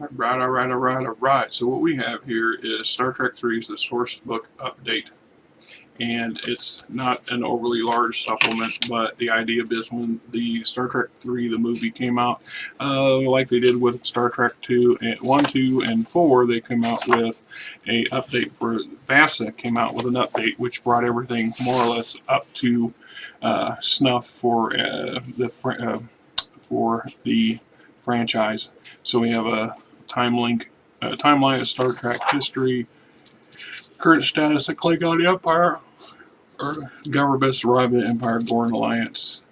All right. So what we have here is Star Trek 3's The Sourcebook update. And it's not an overly large supplement, but the idea is when the Star Trek 3, the movie, came out, like they did with Star Trek 2, and 1, 2, and 4, they came out with a update for VASA came out with an update which brought everything more or less up to snuff for the franchise. So we have a timeline of Star Trek history, current status of Klingon Empire, or governments arriving at Empire Gorn Alliance.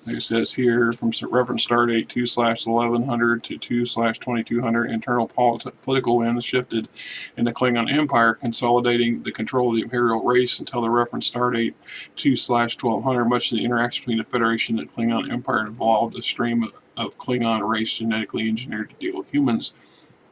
Like it says here, from reference stardate 2/1100 to 2/2200, internal political winds shifted in the Klingon Empire, consolidating the control of the Imperial race until the reference stardate 2/1200. Much of the interaction between the Federation and the Klingon Empire involved a stream of Klingon race genetically engineered to deal with humans.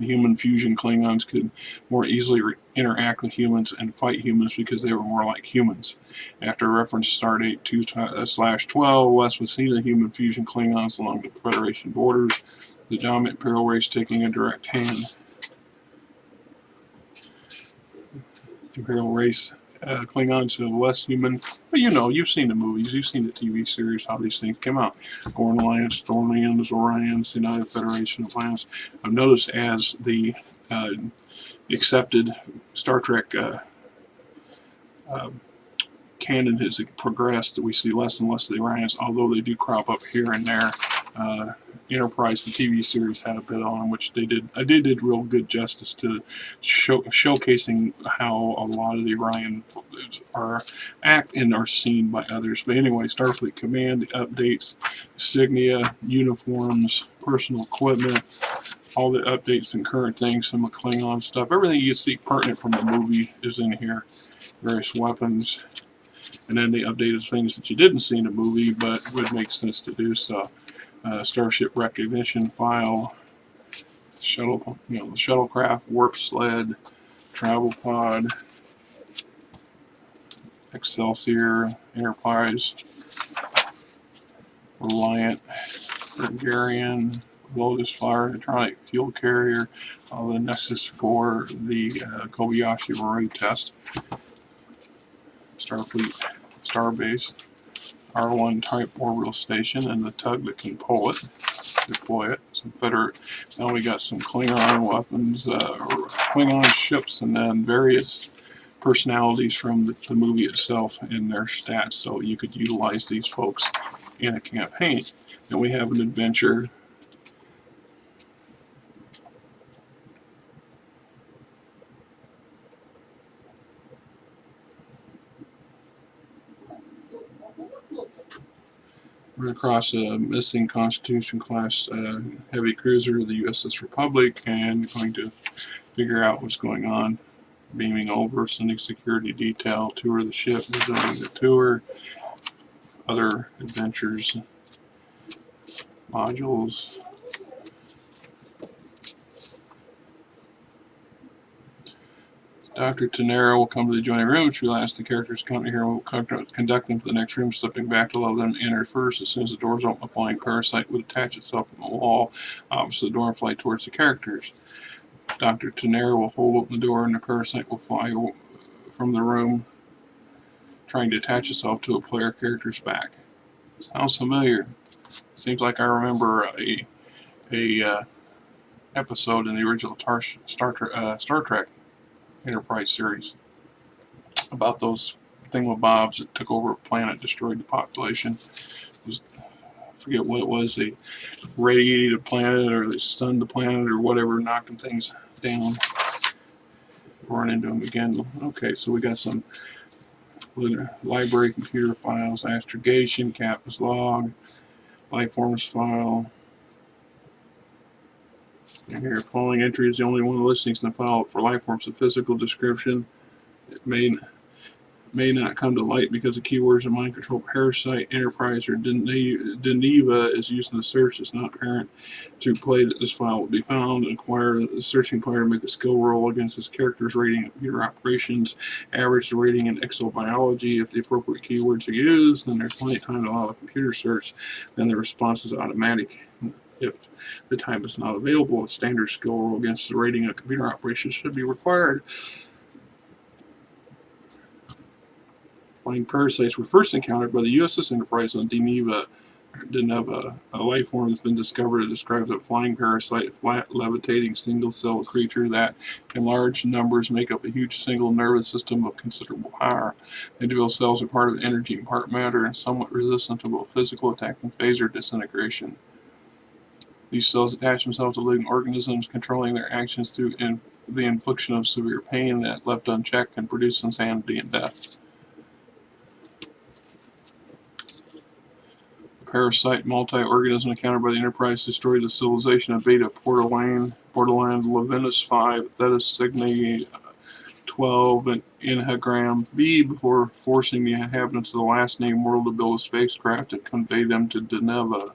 The human fusion Klingons could more easily interact with humans and fight humans because they were more like humans. After reference stardate 2/12, less was seen of the human fusion Klingons along the Federation borders, the dominant Imperial race taking a direct hand. Imperial race Klingons are less human, but you've seen the movies, you've seen the TV series, how these things came out. Gorn Alliance, Tholians, Orions, United Federation of Planets. I've noticed as the accepted Star Trek uh, canon has progressed that we see less and less of the Orions, although they do crop up here and there. Enterprise, the TV series, had a bit on them, which they did real good justice to showcasing how a lot of the Orion are act and are seen by others. But anyway, Starfleet Command, the updates, insignia, uniforms, personal equipment, all the updates and current things, some of Klingon stuff, everything you see pertinent from the movie is in here. Various weapons, and then the updated things that you didn't see in the movie, but would make sense to do so. Starship recognition file, the shuttlecraft, warp sled, travel pod, Excelsior, Enterprise, Reliant, Bulgarian, Lotus Flyer, electronic fuel carrier, all the necessary for the Kobayashi Maru test. Starfleet Starbase, R1 type orbital station, and the tug that can pull it, deploy it. Now we got some Klingon weapons, Klingon ships, and then various personalities from the movie itself and their stats, so you could utilize these folks in a campaign. Then we have an adventure. We're across a missing Constitution-class heavy cruiser, the USS Republic, and going to figure out what's going on. Beaming over, sending security detail, tour the ship, resuming the tour, other adventures, modules. Dr. Tenera will come to the adjoining room. She will ask the characters to come here and will conduct them to the next room, slipping back to allow them to enter first. As soon as the doors open, a flying parasite would attach itself to the wall opposite the door and fly towards the characters. Dr. Tenera will hold open the door and the parasite will fly from the room, trying to attach itself to a player character's back. Sounds familiar. Seems like I remember a episode in the original Star Trek Enterprise series about those thingamabobs that took over a planet, destroyed the population. I forget what it was. They radiated a planet, or they stunned the planet, or whatever, knocking things down. Run into them again. Okay, so we got some library computer files, astrogation, Kappa's log, life forms file. And here, following entry is the only one of the listings in the file for life forms. A physical description. It may not come to light because the keywords are mind control, parasite, enterprise, or Deneva is used in the search. It's not apparent to play that this file will be found. Acquire the searching player to make a skill roll against his character's rating in computer operations, average the rating in exobiology. If the appropriate keywords are used, then there's plenty of time to allow the computer search. Then the response is automatic. If the time is not available, a standard skill roll against the rating of computer operations should be required. Flying parasites were first encountered by the USS Enterprise on Deneva. A life form has been discovered that describes a flying parasite, a flat, levitating, single-celled creature that, in large numbers, make up a huge single nervous system of considerable power. Individual cells are part of energy and part matter, and somewhat resistant to both physical attack and phasor disintegration. These cells attach themselves to living organisms, controlling their actions through the infliction of severe pain that, left unchecked, can produce insanity and death. Parasite multi-organism encountered by the Enterprise destroyed the civilization of Beta Portolan, Levinus 5, Thetis Cygni 12, and Inhagram B before forcing the inhabitants of the last named world to build a spacecraft to convey them to Deneva.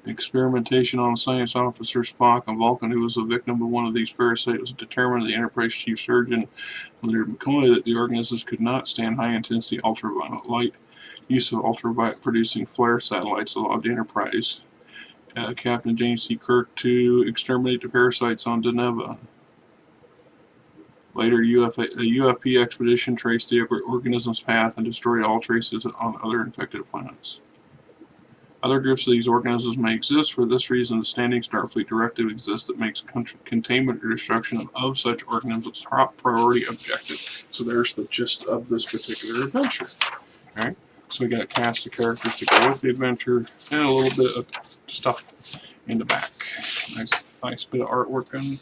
Experimentation on science officer Spock, a Vulcan who was a victim of one of these parasites, was determined by the Enterprise chief surgeon, Leonard McCoy, that the organisms could not stand high-intensity ultraviolet light. Use of ultraviolet-producing flare satellites allowed the Enterprise Captain James C. Kirk to exterminate the parasites on Deneva. Later, a UFP expedition traced the organism's path and destroyed all traces on other infected planets. Other groups of these organisms may exist. For this reason, the Standing Starfleet Directive exists that makes containment or destruction of such organisms a top priority objective. So there's the gist of this particular adventure. All right. So we got a cast of characters to go with the adventure and a little bit of stuff in the back. Nice bit of artwork. And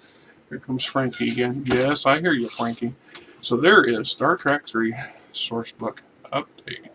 here comes Frankie again. Yes, I hear you, Frankie. So there is Star Trek 3 Sourcebook update.